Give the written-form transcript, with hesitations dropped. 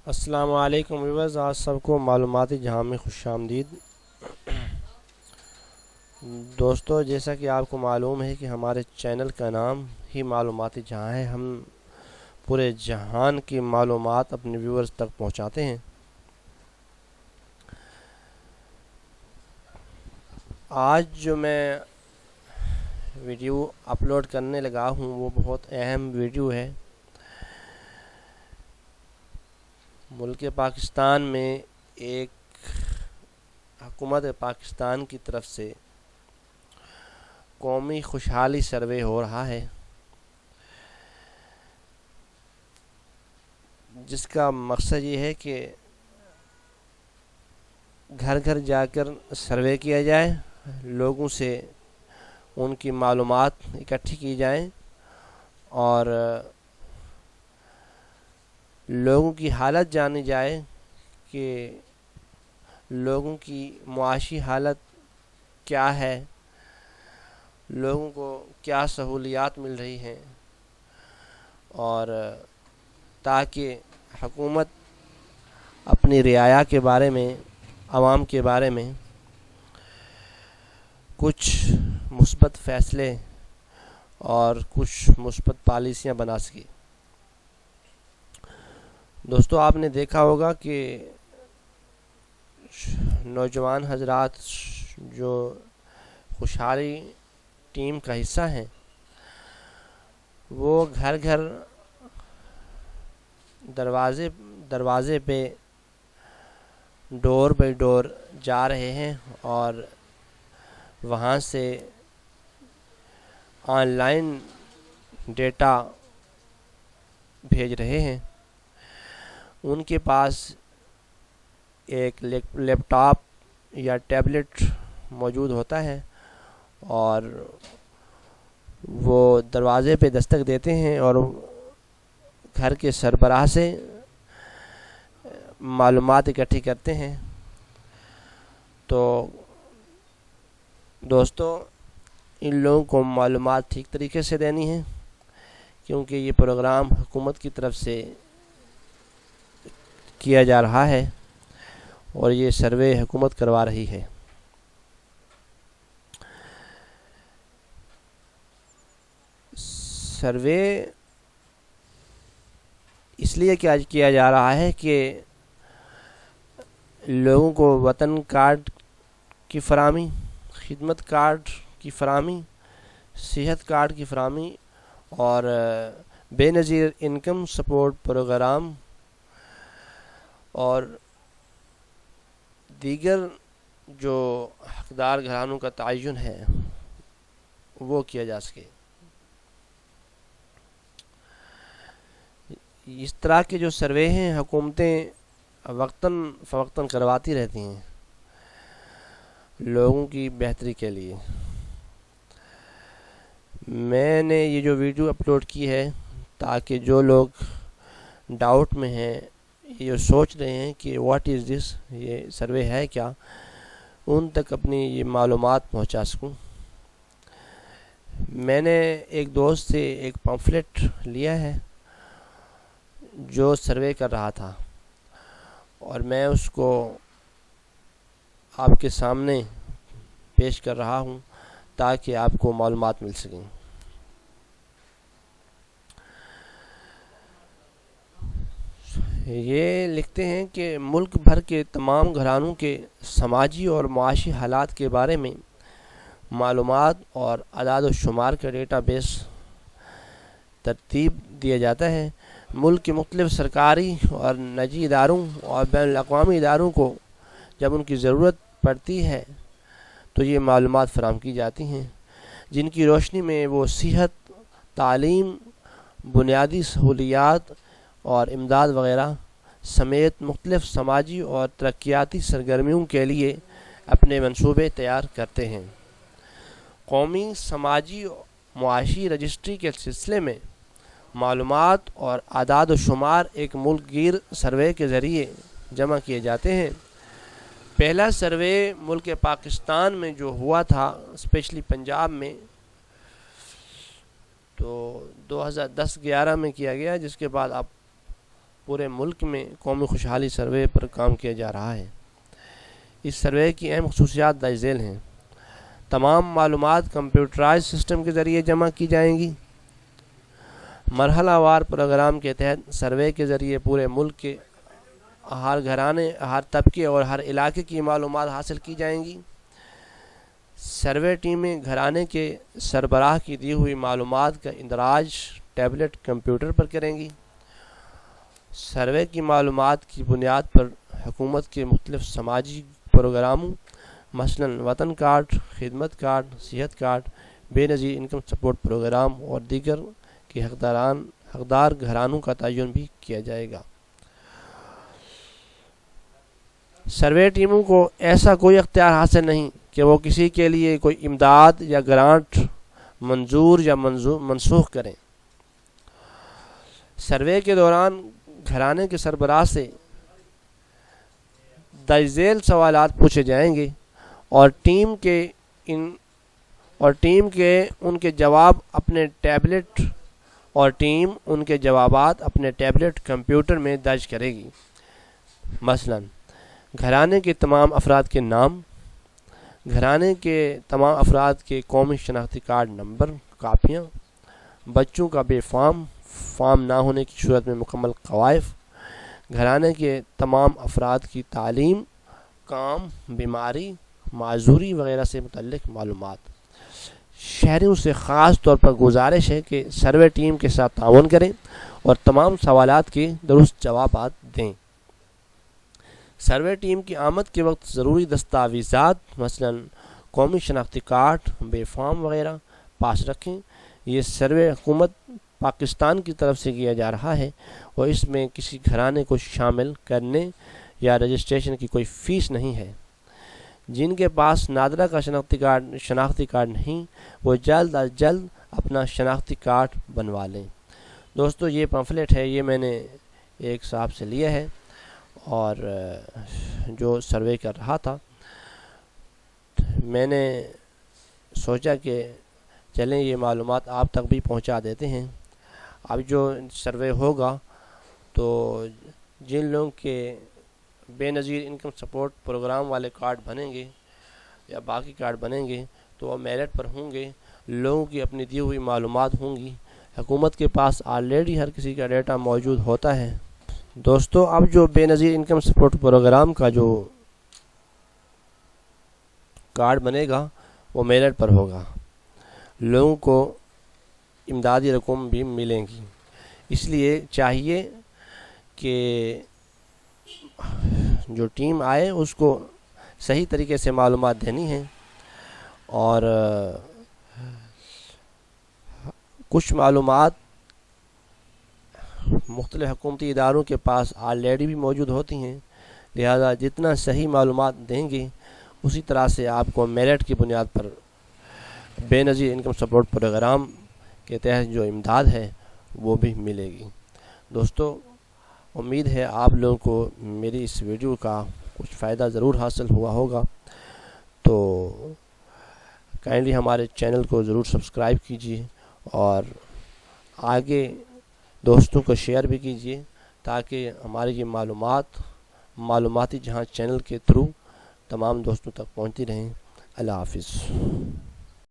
السلام علیکم ویورز، آج سب کو معلوماتی جہاں میں خوش آمدید۔ دوستو، جیسا کہ آپ کو معلوم ہے کہ ہمارے چینل کا نام ہی معلوماتی جہاں ہے۔ ہم پورے جہان کی معلومات اپنے ویورز تک پہنچاتے ہیں۔ آج جو میں ویڈیو اپلوڈ کرنے لگا ہوں وہ بہت اہم ویڈیو ہے۔ ملک پاکستان میں ایک حکومت پاکستان کی طرف سے قومی خوشحالی سروے ہو رہا ہے، جس کا مقصد یہ ہے کہ گھر گھر جا کر سروے کیا جائے، لوگوں سے ان کی معلومات اکٹھی کی جائیں اور لوگوں کی حالت جانی جائے کہ لوگوں کی معاشی حالت کیا ہے، لوگوں کو کیا سہولیات مل رہی ہیں، اور تاکہ حکومت اپنی رعایا کے بارے میں، عوام کے بارے میں کچھ مثبت فیصلے اور کچھ مثبت پالیسیاں بنا سکے۔ دوستو، آپ نے دیکھا ہوگا کہ نوجوان حضرات جو خوشحالی ٹیم کا حصہ ہیں، وہ گھر گھر دروازے پہ ڈور بائی ڈور جا رہے ہیں اور وہاں سے آن لائن ڈیٹا بھیج رہے ہیں۔ ان کے پاس ایک لیپ ٹاپ یا ٹیبلٹ موجود ہوتا ہے اور وہ دروازے پہ دستک دیتے ہیں اور گھر کے سربراہ سے معلومات اکٹھی کرتے ہیں۔ تو دوستو، ان لوگوں کو معلومات ٹھیک طریقے سے دینی ہے، کیونکہ یہ پروگرام حکومت کی طرف سے کیا جا رہا ہے اور یہ سروے حکومت کروا رہی ہے۔ سروے اس لیے کیا جا رہا ہے کہ لوگوں کو وطن کارڈ کی فراہمی، خدمت کارڈ کی فراہمی، صحت کارڈ کی فراہمی اور بے نظیر انکم سپورٹ پروگرام اور دیگر جو حقدار گھرانوں کا تعین ہے وہ کیا جا سکے۔ اس طرح کے جو سروے ہیں حکومتیں وقتاً فوقتاً کرواتی رہتی ہیں لوگوں کی بہتری کے لیے۔ میں نے یہ جو ویڈیو اپلوڈ کی ہے تاکہ جو لوگ ڈاؤٹ میں ہیں، یہ سوچ رہے ہیں کہ واٹ از دس، یہ سروے ہے کیا، ان تک اپنی یہ معلومات پہنچا سکوں۔ میں نے ایک دوست سے ایک پمفلٹ لیا ہے جو سروے کر رہا تھا، اور میں اس کو آپ کے سامنے پیش کر رہا ہوں تاکہ آپ کو معلومات مل سکیں۔ یہ لکھتے ہیں کہ ملک بھر کے تمام گھرانوں کے سماجی اور معاشی حالات کے بارے میں معلومات اور اعداد و شمار کا ڈیٹا بیس ترتیب دیا جاتا ہے۔ ملک کے مختلف سرکاری اور نجی اداروں اور بین الاقوامی اداروں کو جب ان کی ضرورت پڑتی ہے تو یہ معلومات فراہم کی جاتی ہیں، جن کی روشنی میں وہ صحت، تعلیم، بنیادی سہولیات اور امداد وغیرہ سمیت مختلف سماجی اور ترقیاتی سرگرمیوں کے لیے اپنے منصوبے تیار کرتے ہیں۔ قومی سماجی معاشی رجسٹری کے سلسلے میں معلومات اور اعداد و شمار ایک ملک گیر سروے کے ذریعے جمع کیے جاتے ہیں۔ پہلا سروے ملک پاکستان میں جو ہوا تھا، اسپیشلی پنجاب میں، تو 2010-11 میں کیا گیا، جس کے بعد اب پورے ملک میں قومی خوشحالی سروے پر کام کیا جا رہا ہے۔ اس سروے کی اہم خصوصیات درج ذیل ہیں۔ تمام معلومات کمپیوٹرائز سسٹم کے ذریعے جمع کی جائیں گی۔ مرحلہ وار پروگرام کے تحت سروے کے ذریعے پورے ملک کے ہر گھرانے، ہر طبقے اور ہر علاقے کی معلومات حاصل کی جائیں گی۔ سروے ٹیمیں گھرانے کے سربراہ کی دی ہوئی معلومات کا اندراج ٹیبلٹ کمپیوٹر پر کریں گی۔ سروے کی معلومات کی بنیاد پر حکومت کے مختلف سماجی پروگراموں مثلاً وطن کارڈ، خدمت کارڈ، صحت کارڈ، بے نظیر انکم سپورٹ پروگرام اور دیگر کے حقدار گھرانوں کا تعین بھی کیا جائے گا۔ سروے ٹیموں کو ایسا کوئی اختیار حاصل نہیں کہ وہ کسی کے لیے کوئی امداد یا گرانٹ منظور یا منسوخ کریں۔ سروے کے دوران گھرانے کے سربراہ سے درج ذیل سوالات پوچھے جائیں گے اور ٹیم ان کے جوابات اپنے ٹیبلٹ کمپیوٹر میں درج کرے گی۔ مثلاً گھرانے کے تمام افراد کے نام، گھرانے کے تمام افراد کے قومی شناختی کارڈ نمبر کاپیاں، بچوں کا بے فارم نہ ہونے کی صورت میں مکمل قوائف، گھرانے کے تمام افراد کی تعلیم، کام، بیماری، معذوری وغیرہ سے متعلق معلومات۔ شہریوں سے خاص طور پر گزارش ہے کہ سروے ٹیم کے ساتھ تعاون کریں اور تمام سوالات کے درست جوابات دیں۔ سروے ٹیم کی آمد کے وقت ضروری دستاویزات مثلاً قومی شناختی کارڈ، بے فارم وغیرہ پاس رکھیں۔ یہ سروے حکومت پاکستان کی طرف سے کیا جا رہا ہے اور اس میں کسی گھرانے کو شامل کرنے یا رجسٹریشن کی کوئی فیس نہیں ہے۔ جن کے پاس نادرہ کا شناختی کارڈ نہیں، وہ جلد از جلد اپنا شناختی کارڈ بنوا لیں۔ دوستو یہ پمفلٹ ہے، یہ میں نے ایک صاحب سے لیا ہے اور جو سروے کر رہا تھا، میں نے سوچا کہ چلیں یہ معلومات آپ تک بھی پہنچا دیتے ہیں۔ اب جو سروے ہوگا تو جن لوگوں کے بے نظیر انکم سپورٹ پروگرام والے کارڈ بنیں گے یا باقی کارڈ بنیں گے تو وہ میرٹ پر ہوں گے، لوگوں کی اپنی دی ہوئی معلومات ہوں گی۔ حکومت کے پاس آلریڈی ہر کسی کا ڈیٹا موجود ہوتا ہے۔ دوستو اب جو بے نظیر انکم سپورٹ پروگرام کا جو کارڈ بنے گا وہ میرٹ پر ہوگا، لوگوں کو امدادی رقم بھی ملیں گی۔ اس لیے چاہیے کہ جو ٹیم آئے اس کو صحیح طریقے سے معلومات دینی ہے اور کچھ معلومات مختلف حکومتی اداروں کے پاس آلریڈی بھی موجود ہوتی ہیں، لہذا جتنا صحیح معلومات دیں گے اسی طرح سے آپ کو میرٹ کی بنیاد پر بے نظیر انکم سپورٹ پروگرام کے تحت جو امداد ہے وہ بھی ملے گی۔ دوستو امید ہے آپ لوگوں کو میری اس ویڈیو کا کچھ فائدہ ضرور حاصل ہوا ہوگا، تو کائنڈلی ہمارے چینل کو ضرور سبسکرائب کیجیے اور آگے دوستوں کو شیئر بھی کیجیے تاکہ ہماری یہ معلوماتی جہاں چینل کے تھرو تمام دوستوں تک پہنچتی رہیں۔ اللہ حافظ۔